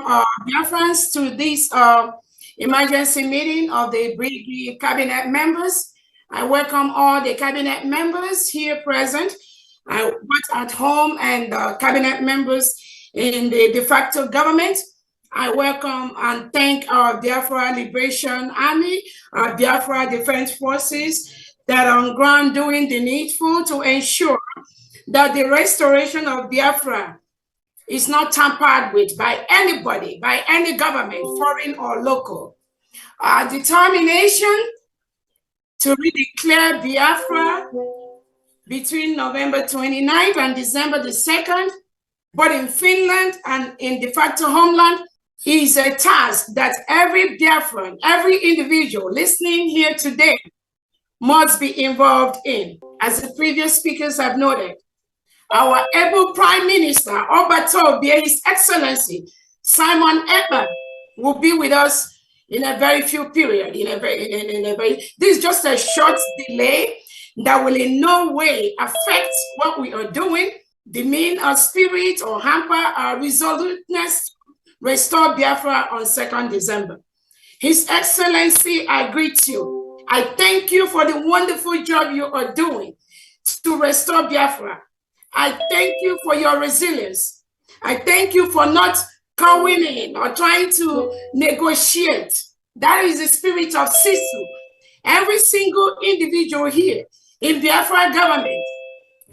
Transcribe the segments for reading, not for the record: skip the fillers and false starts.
Biafrans to this emergency meeting of the Brigade cabinet members. I welcome all the cabinet members here present, both at home and cabinet members in the de facto government. I welcome and thank our Biafra Liberation Army, our Biafra Defense Forces that are on ground doing the needful to ensure that the restoration of Biafra is not tampered with by anybody, by any government, foreign or local. Our determination to redeclare Biafra between November 29th and December the 2nd, both in Finland and in de facto homeland, is a task that every Biafran, every individual listening here today must be involved in. As the previous speakers have noted, our able Prime Minister, Obatobia, His Excellency, Simon Ekpa, will be with us in a very few period, this is just a short delay that will in no way affect what we are doing, demean our spirit or hamper our resoluteness, restore Biafra on 2nd December. His Excellency, I greet you. I thank you for the wonderful job you are doing to restore Biafra. I thank you for your resilience. I thank you for not cowing in or trying to negotiate. That is the spirit of Sisu. Every single individual here in Biafra government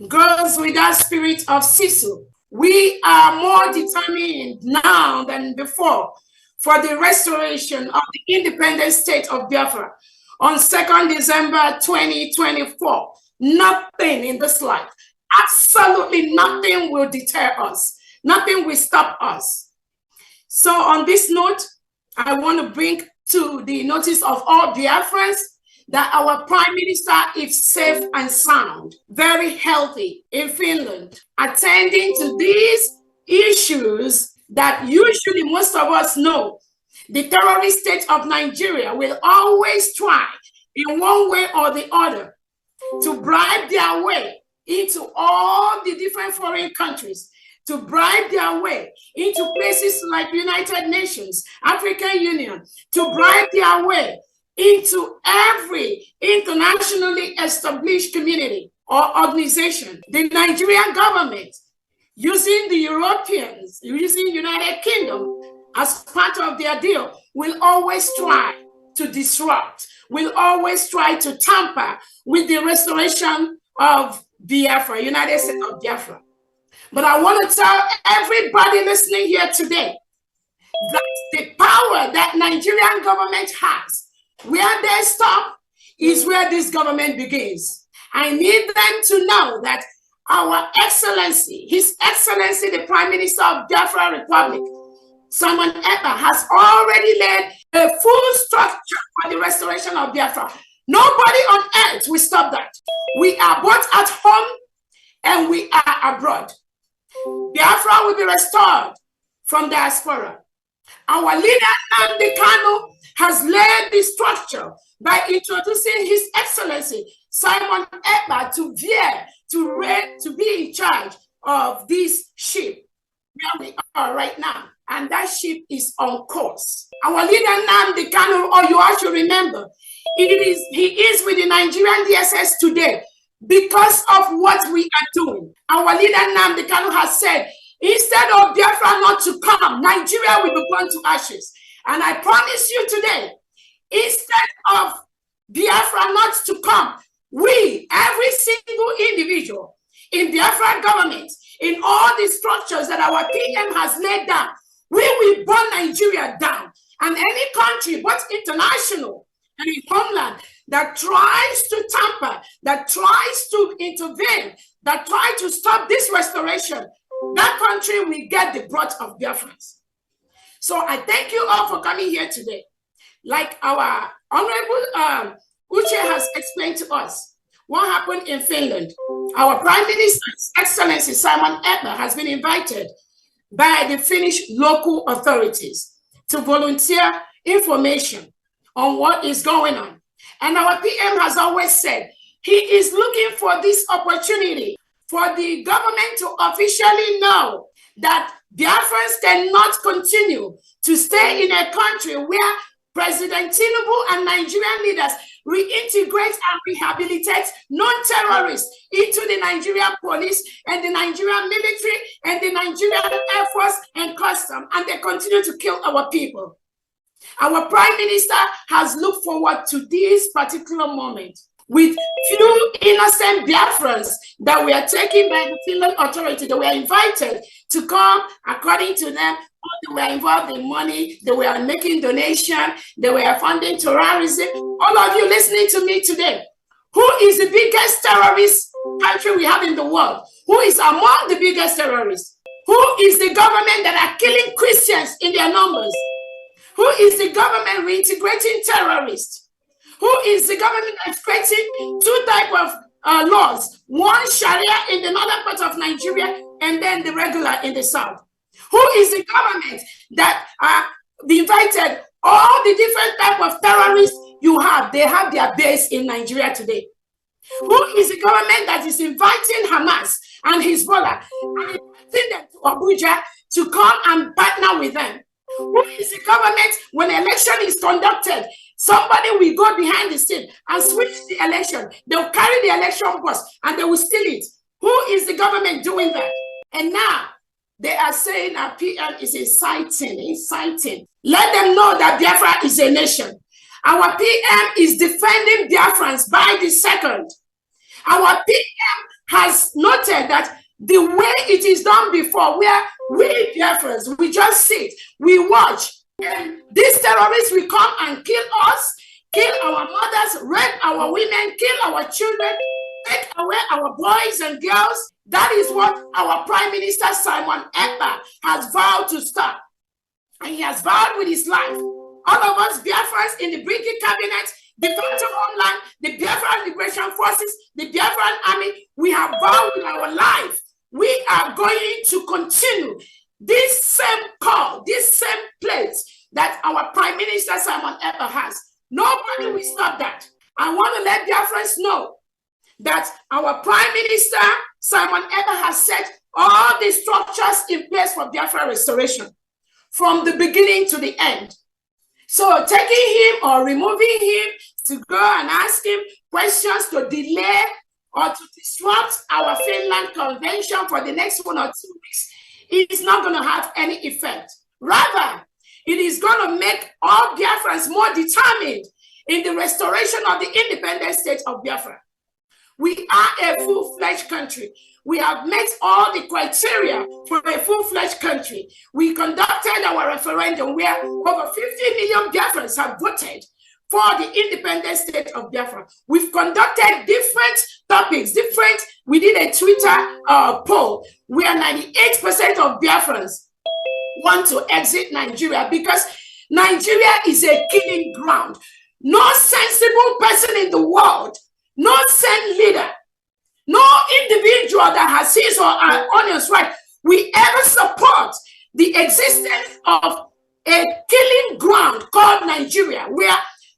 goes with that spirit of Sisu. We are more determined now than before for the restoration of the independent state of Biafra on 2nd December 2024. Nothing in this life, absolutely nothing will deter us. Nothing will stop us. So on this note, I want to bring to the notice of all Biafrans that our Prime Minister is safe and sound, very healthy in Finland, attending to these issues that usually most of us know. The terrorist state of Nigeria will always try in one way or the other to bribe their way into all the different foreign countries, to bribe their way into places like United Nations, African Union, to bribe their way into every internationally established community or organization. The Nigerian government, using the Europeans, using United Kingdom as part of their deal, will always try to disrupt, will always try to tamper with the restoration of Biafra, United States of Biafra. But I want to tell everybody listening here today that the power that Nigerian government has, where they stop is where this government begins. I need them to know that our Excellency, His Excellency, the Prime Minister of Biafra Republic, Simon Ekpa, has already laid a full structure for the restoration of Biafra. Nobody on earth will stop that. We are both at home and we are abroad. Biafra will be restored from diaspora. Our leader, Nnamdi Kanu, has laid the structure by introducing His Excellency Simon Ekpa to be in charge of this ship where we are right now. And that ship is on course. Our leader, Nnamdi Kanu, or you all should remember, he is with the Nigerian DSS today because of what we are doing. Our leader, Nnamdi Kanu, has said, instead of Biafra not to come, Nigeria will be burned to ashes. And I promise you today, instead of Biafra not to come, we, every single individual in Biafra government, in all the structures that our PM has laid down, we will burn Nigeria down. And any country, both international and in homeland, that tries to tamper, that tries to intervene, that tries to stop this restoration, that country will get the brunt of Biafrans. So I thank you all for coming here today. Like our Honorable Uche has explained to us what happened in Finland. Our Prime Minister, His Excellency Simon Ekpa, has been invited by the Finnish local authorities to volunteer information on what is going on. And our PM has always said he is looking for this opportunity for the government to officially know that Biafrans cannot continue to stay in a country where President Tinubu and Nigerian leaders reintegrate and rehabilitate non-terrorists into the Nigerian police and the Nigerian military and the Nigerian Air Force and custom, and they continue to kill our people. Our Prime Minister has looked forward to this particular moment with few innocent Biafrans that were taken by the Finland authority. They were invited to come, according to them. They were involved in money, they were making donations, they were funding terrorism. All of you listening to me today, who is the biggest terrorist country we have in the world? Who is among the biggest terrorists? Who is the government that are killing Christians in their numbers? Who is the government reintegrating terrorists? Who is the government that's creating two types of laws? One Sharia in the northern part of Nigeria and then the regular in the south. Who is the government that invited all the different types of terrorists you have? They have their base in Nigeria today. Who is the government that is inviting Hamas and Hezbollah and inviting them to Abuja to come and partner with them? Who is the government when election is conducted? Somebody will go behind the scene and switch the election. They'll carry the election bus and they will steal it. Who is the government doing that? And now they are saying our PM is inciting. Let them know that Biafra is a nation. Our PM is defending Biafrans by the second. Our PM has noted that the way it is done before, where we Biafrans, we just sit, we watch, and these terrorists will come and kill us, kill our mothers, rape our women, kill our children, take away our boys and girls. That is what our Prime Minister Simon Ekpa has vowed to stop. And he has vowed with his life. All of us Biafrans in the Brigade Cabinet, the Defense Homeland, the Biafran Liberation Forces, the Biafran Army, we have vowed with our life. We are going to continue this same call, this same place that our Prime Minister Simon Ekpa has. Nobody will stop that. I want to let Biafrans know that our Prime Minister Simon Ekpa has set all the structures in place for Biafra restoration from the beginning to the end. So taking him or removing him to go and ask him questions to delay or to disrupt our Finland Convention for the next 1 or 2 weeks, it is not going to have any effect. Rather, it is going to make all Biafrans more determined in the restoration of the independent state of Biafra. We are a full-fledged country. We have met all the criteria for a full-fledged country. We conducted our referendum where over 50 million Biafrans have voted for the independent state of Biafra. We've conducted different topics, we did a Twitter poll where 98% of Biafrans want to exit Nigeria because Nigeria is a killing ground. No sensible person in the world, no sane leader, no individual that has his or her honest right will ever support the existence of a killing ground called Nigeria, where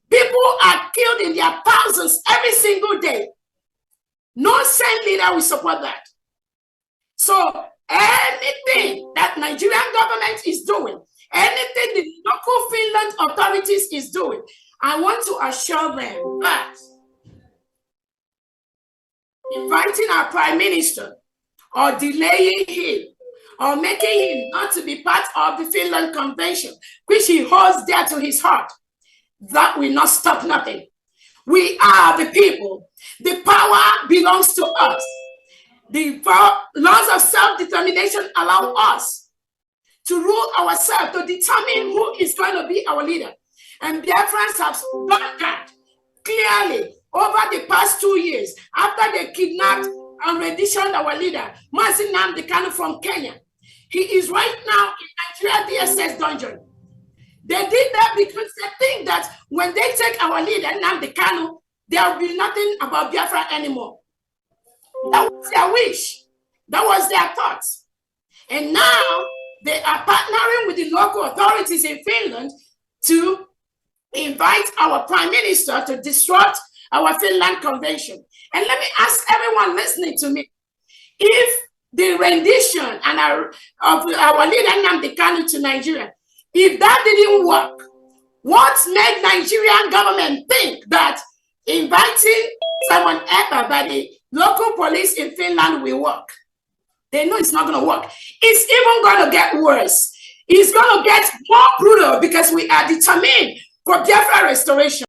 people are killed in their thousands every single day. No sane leader will support that. So anything that Nigerian government is doing, anything the local Finland authorities is doing, I want to assure them that inviting our Prime Minister or delaying him or making him not to be part of the Finland Convention, which he holds dear to his heart, that will not stop nothing. We are the people. The power belongs to us. The laws of self-determination allow us to rule ourselves, to determine who is going to be our leader. And Biafrans have done that clearly over the past 2 years after they kidnapped and renditioned our leader, Mazi Nnamdi Kanu from Kenya. He is right now in Nigeria DSS dungeon. They did that because they think that when they take our leader, Nnamdi Kanu, there will be nothing about Biafra anymore. That was their wish. That was their thoughts. And now they are partnering with the local authorities in Finland to invite our Prime Minister to disrupt our Finland Convention. And let me ask everyone listening to me, if the rendition and of our leader Nnamdi Kanu to Nigeria, if that didn't work, what made Nigerian government think that inviting Simon Ekpa by the local police in Finland will work? They know it's not going to work. It's even going to get worse. It's going to get more brutal because we are determined for Biafra restoration.